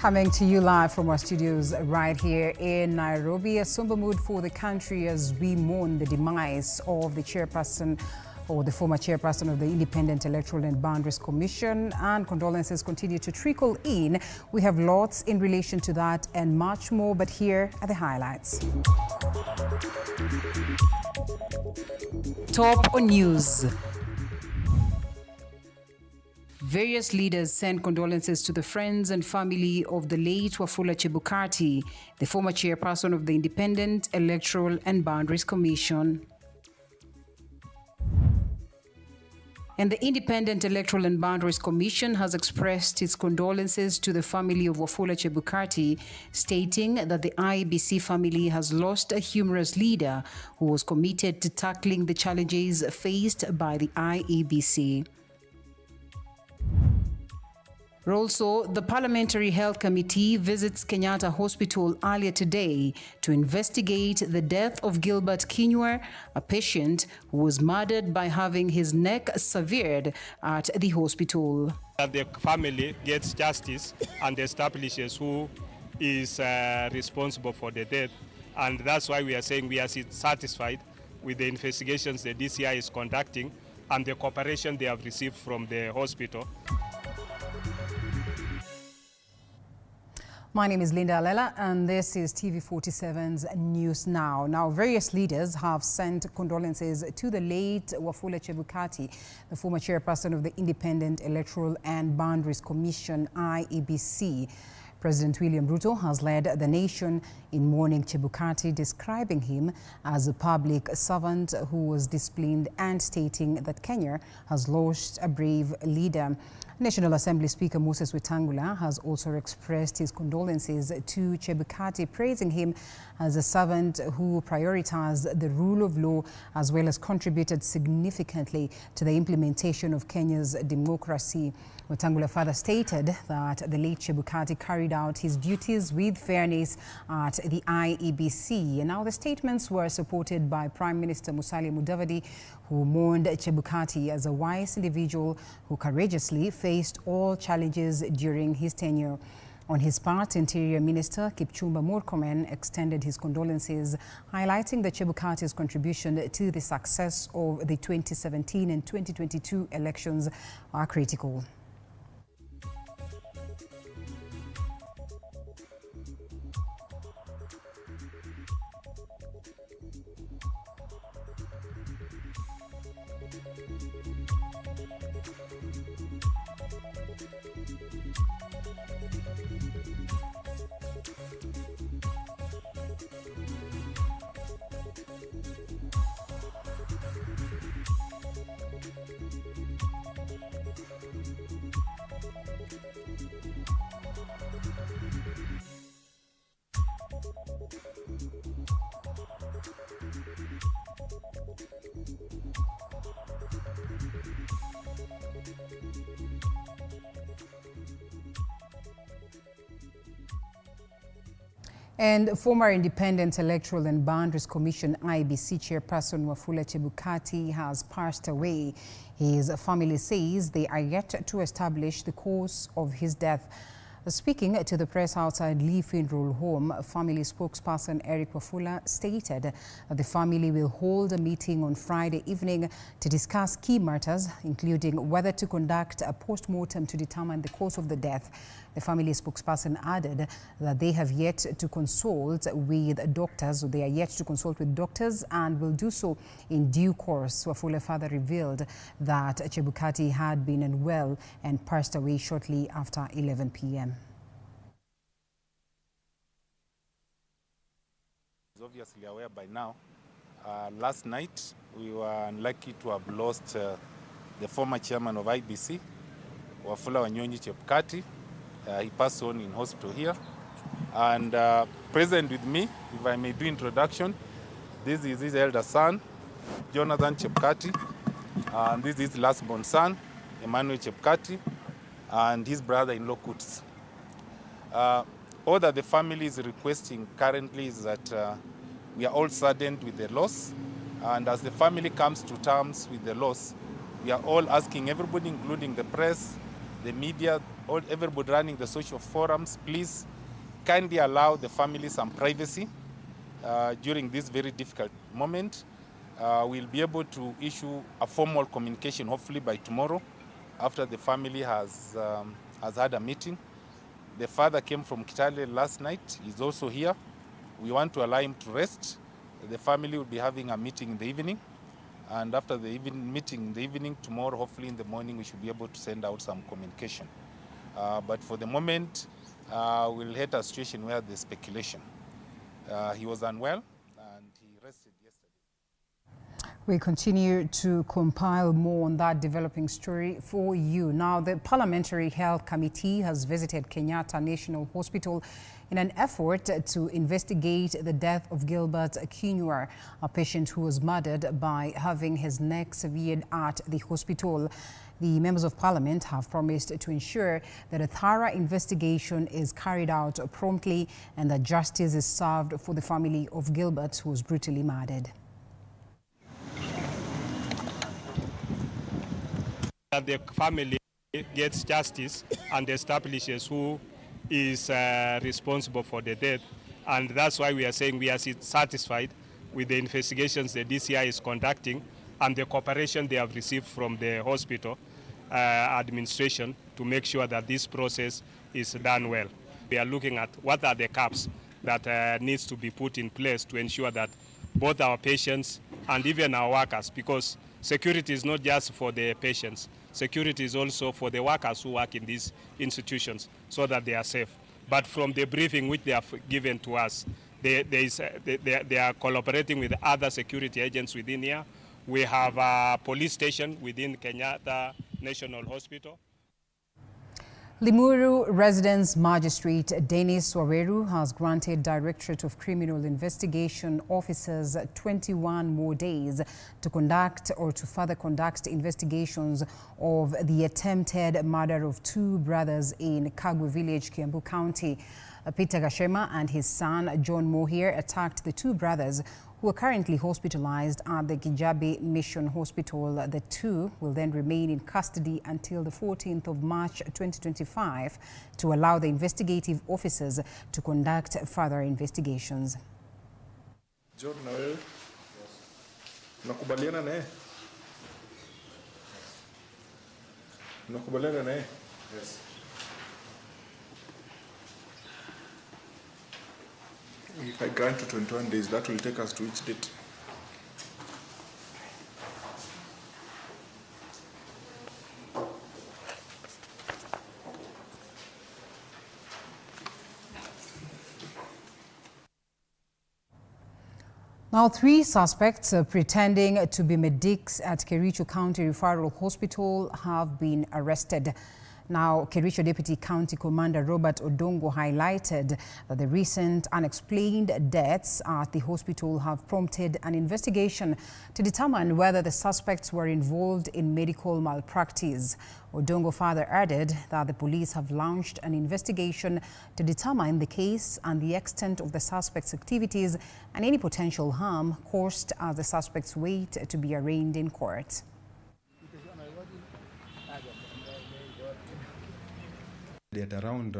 Coming to you live from our studios right here in Nairobi. A somber mood for the country as we mourn the demise of the chairperson or the former chairperson of the Independent Electoral and Boundaries Commission, and condolences continue to trickle in. We have lots in relation to that and much more, but here are the highlights. Top news. Various leaders send condolences to the friends and family of the late Wafula Chebukati, the former chairperson of the Independent Electoral and Boundaries Commission. And the Independent Electoral and Boundaries Commission has expressed its condolences to the family of Wafula Chebukati, stating that the IEBC family has lost a humorous leader who was committed to tackling the challenges faced by the IEBC. Also, the Parliamentary Health Committee visits Kenyatta Hospital earlier today to investigate the death of Gilbert Kinyua, a patient who was murdered by having his neck severed at the hospital. The family gets justice and establishes who is responsible for the death, and that's why we are saying we are satisfied with the investigations the DCI is conducting and the cooperation they have received from the hospital. My name is Linda Alela, and this is TV47's News Now. Now, various leaders have sent condolences to the late Wafula Chebukati, the former chairperson of the Independent Electoral and Boundaries Commission, IEBC. President William Ruto has led the nation in mourning Chebukati, describing him as a public servant who was disciplined and stating that Kenya has lost a brave leader. National Assembly Speaker Moses Wetangula has also expressed his condolences to Chebukati, praising him as a servant who prioritized the rule of law as well as contributed significantly to the implementation of Kenya's democracy. Wetangula further stated that the late Chebukati carried out his duties with fairness at the IEBC. And now the statements were supported by Prime Minister Musalia Mudavadi, who mourned Chebukati as a wise individual who courageously faced all challenges during his tenure. On his part, Interior Minister Kipchumba Murkomen extended his condolences, highlighting that Chebukati's contribution to the success of the 2017 and 2022 elections are critical. And former Independent Electoral and Boundaries Commission IEBC chairperson Wafula Chebukati has passed away. His family says they are yet to establish the cause of his death. Speaking to the press outside Lee Funeral Home, family spokesperson Eric Wafula stated that the family will hold a meeting on Friday evening to discuss key matters, including whether to conduct a post-mortem to determine the cause of the death. The family spokesperson added that they have yet to consult with doctors, they are yet to consult with doctors and will do so in due course. Wafula further revealed that Chebukati had been unwell and passed away shortly after 11 p.m. Obviously aware by now. Last night we were unlucky to have lost the former chairman of IBC, Wafula Wanyonyi Chebukati. He passed on in hospital here. And present with me, if I may do introduction, this is his elder son, Jonathan Chebukati, and this is his last born son, Emmanuel Chebukati, and his brother-in-law Kuts. All that the family is requesting currently is that we are all saddened with the loss, and as the family comes to terms with the loss, we are all asking everybody, including the press, the media, everybody running the social forums, please kindly allow the family some privacy during this very difficult moment. We'll be able to issue a formal communication hopefully by tomorrow after the family has had a meeting. The father came from Kitale last night. He's also here. We want to allow him to rest. The family will be having a meeting in the evening. And after the meeting in the evening, tomorrow, hopefully in the morning, we should be able to send out some communication. But for the moment, we'll hit a situation where there's speculation. He was unwell and he rested yesterday. We continue to compile more on that developing story for you. Now, the Parliamentary Health Committee has visited Kenyatta National Hospital in an effort to investigate the death of Gilbert Kinyua, a patient who was murdered by having his neck severed at the hospital. The members of parliament have promised to ensure that a thorough investigation is carried out promptly and that justice is served for the family of Gilbert, who was brutally murdered. That the family gets justice and establishes who is responsible for the death. And that's why we are saying we are satisfied with the investigations the DCI is conducting and the cooperation they have received from the hospital administration to make sure that this process is done well. We are looking at what are the caps that needs to be put in place to ensure that both our patients and even our workers, because security is not just for the patients, security is also for the workers who work in these institutions so that they are safe. But from the briefing which they have given to us, they are collaborating with other security agents within here. We have a police station within Kenyatta National Hospital. Limuru Residence Magistrate Dennis Waweru has granted Directorate of Criminal Investigation officers 21 more days to conduct or to further conduct investigations of the attempted murder of two brothers in Kagwe Village, Kiambu County. Peter Gashema and his son John Mohir attacked the two brothers who are currently hospitalized at the Kijabe Mission Hospital. The two will then remain in custody until the 14th of March 2025 to allow the investigative officers to conduct further investigations. John, na wewe? Unakubaliana naye? Unakubaliana naye? Yes. If I grant you 21 days, that will take us to which date? Now, three suspects pretending to be medics at Kericho County Referral Hospital have been arrested. Now, Kericho Deputy County Commander Robert Odongo highlighted that the recent unexplained deaths at the hospital have prompted an investigation to determine whether the suspects were involved in medical malpractice. Odongo further added that the police have launched an investigation to determine the case and the extent of the suspects' activities and any potential harm caused as the suspects wait to be arraigned in court. At around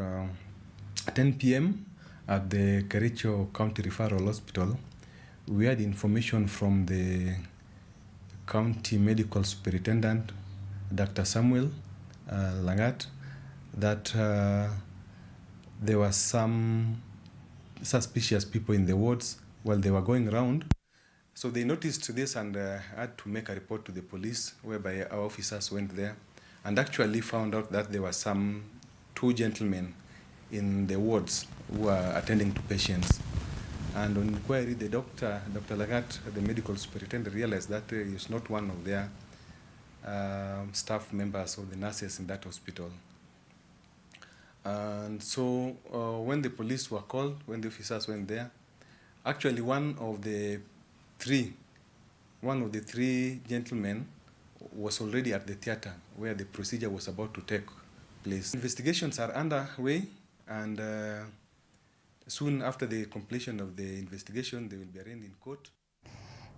10 p.m. at the Kericho County Referral Hospital, we had information from the County Medical Superintendent, Dr. Samuel Langat, that there were some suspicious people in the wards while they were going around. So they noticed this and had to make a report to the police, whereby our officers went there and actually found out that there were two gentlemen in the wards who are attending to patients. And on inquiry, the Dr. Lagat, the medical superintendent, realized that he is not one of their staff members or the nurses in that hospital. And so when the police were called, when the officers went there, actually one of the three gentlemen was already at the theater where the procedure was about to take place. Investigations are underway, and soon after the completion of the investigation, they will be arraigned in court.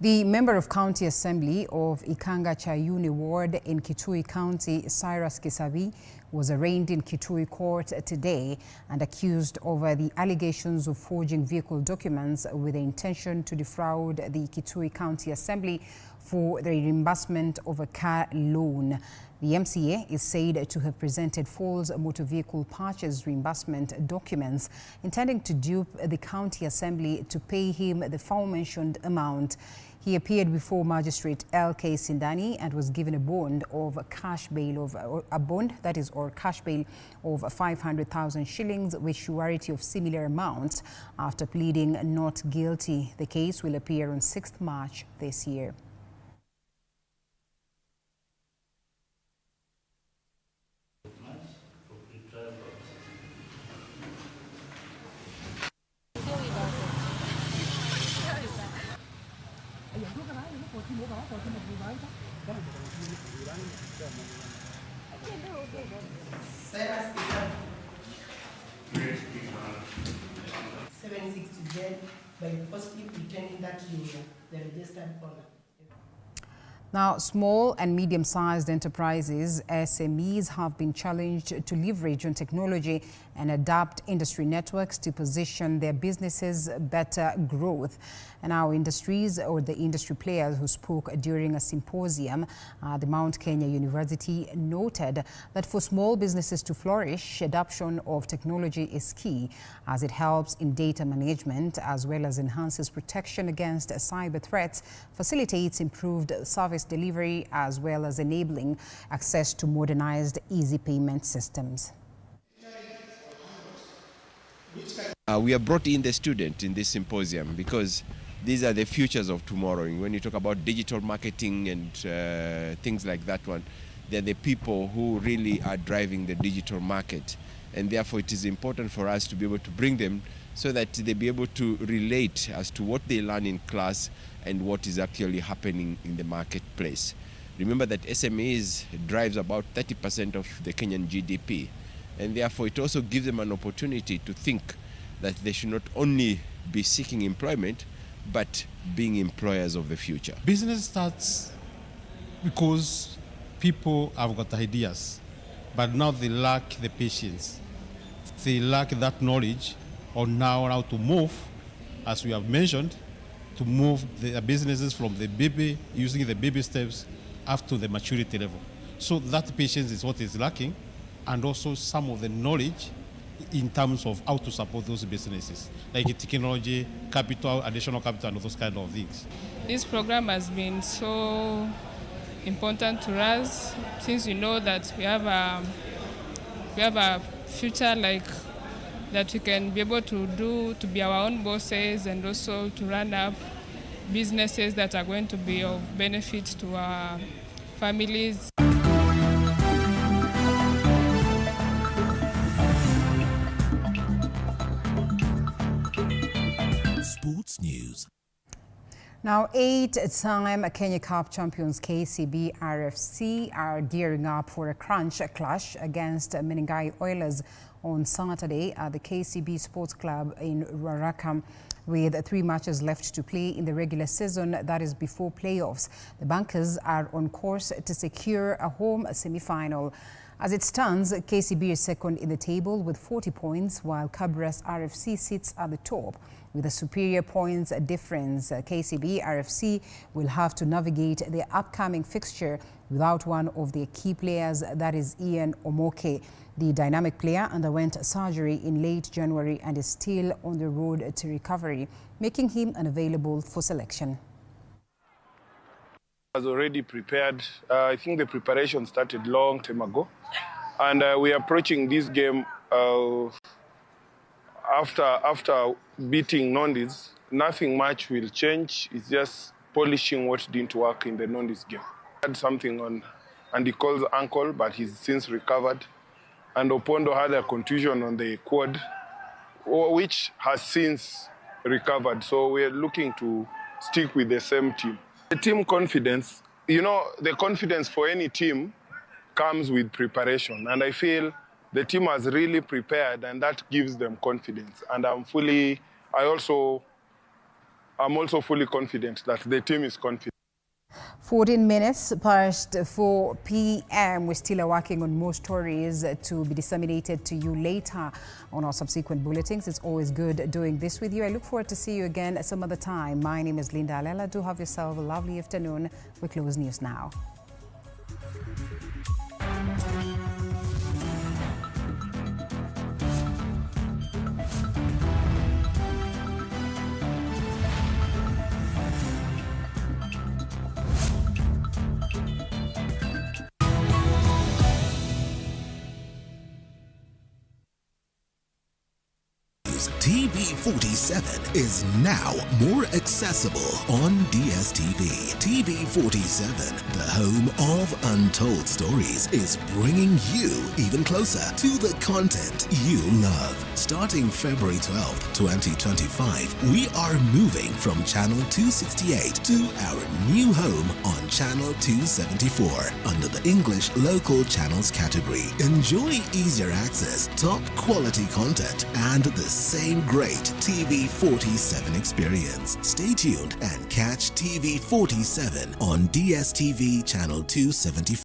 The member of County Assembly of Ikanga Chayuni Ward in Kitui County, Cyrus Kisavi, was arraigned in Kitui Court today and accused over the allegations of forging vehicle documents with the intention to defraud the Kitui County Assembly for the reimbursement of a car loan. The MCA is said to have presented false motor vehicle purchase reimbursement documents intending to dupe the County Assembly to pay him the aforementioned amount. He appeared before Magistrate L.K. Sindani and was given a bond of cash bail of cash bail of 500,000 shillings with surety of similar amounts after pleading not guilty. The case will appear on 6th March this year. By possibly pretending that you're the registered owner. Now, small and medium-sized enterprises, SMEs, have been challenged to leverage on technology and adapt industry networks to position their businesses better growth. And our industries, or the industry players who spoke during a symposium at the Mount Kenya University, noted that for small businesses to flourish, adoption of technology is key as it helps in data management as well as enhances protection against cyber threats, facilitates improved service delivery as well as enabling access to modernized easy payment systems. We have brought in the student in this symposium because these are the futures of tomorrow. When you talk about digital marketing and things like that one, they're the people who really are driving the digital market. And therefore it is important for us to be able to bring them so that they be able to relate as to what they learn in class and what is actually happening in the marketplace. Remember that SMEs drives about 30% of the Kenyan GDP. And therefore it also gives them an opportunity to think that they should not only be seeking employment, but being employers of the future. Business starts because people have got ideas, but now they lack the patience. They lack that knowledge on how to move, as we have mentioned, to move the businesses from the baby, using the baby steps, up to the maturity level. So that patience is what is lacking, and also some of the knowledge in terms of how to support those businesses, like technology, capital, additional capital, and those kind of things. This program has been so important to us since we know that we have a future like that we can be able to do, to be our own bosses and also to run up businesses that are going to be of benefit to our families. Sports News. Now, 8-time Kenya Cup champions KCB RFC are gearing up for a clash against Menengai Oilers on Saturday at the KCB Sports Club in Ruaraka. With 3 matches left to play in the regular season, that is before playoffs, the Bankers are on course to secure a home semi-final. As it stands, KCB is second in the table with 40 points, while Cabras RFC sits at the top with a superior points difference. KCB RFC will have to navigate their upcoming fixture without one of their key players, that is Ian Omoke. The dynamic player underwent surgery in late January and is still on the road to recovery, making him unavailable for selection. Was already prepared. I think the preparation started long time ago, and we are approaching this game after beating Nondis. Nothing much will change. It's just polishing what didn't work in the Nondis game. Had something on Andy Cole's ankle, but he's since recovered. And Opondo had a contusion on the quad, which has since recovered. So we're looking to stick with the same team. The team confidence, you know, the confidence for any team comes with preparation. And I feel the team has really prepared, and that gives them confidence. And I also I'm also fully confident that the team is confident. 14 minutes past 4 p.m. We still are working on more stories to be disseminated to you later on our subsequent bulletins. It's always good doing this with you. I look forward to see you again some other time. My name is Linda Alela. Do have yourself a lovely afternoon. We close news now. TV47 is now more accessible on DStv. TV47, the home of untold stories, is bringing you even closer to the content you love. Starting February 12th, 2025, we are moving from Channel 268 to our new home on Channel 274 under the English Local Channels category. Enjoy easier access, top quality content, and the same great TV47 experience. Stay tuned and catch TV47 on DStv Channel 274.